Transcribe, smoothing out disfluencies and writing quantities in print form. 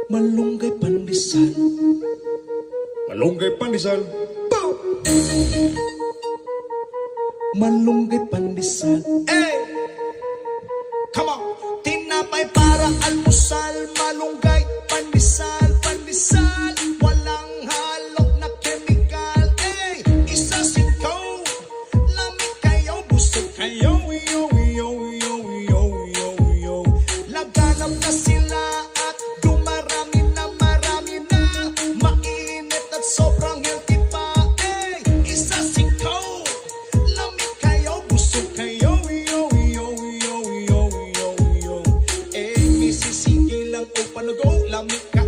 Malunggay pandesal. Malunggay pandesal. Malunggay pandesal. Hey! Come on! Tinapay para almusal, malunggay, pandesal, pandesal. Walang halok na chemical. Hey! Isa sikaw, lamig kayo, busog kayo. Yo, yo, yo, yo, yo, yo. Laganap na sila at dumarami na marami na. Mainit at sobrang healthy pa. Hey! Isa sikaw, lamig kayo, busog kayo. Yo, yo, yo, yo, yo, yo. Eh, misisingil lang o panago, lamig kayo.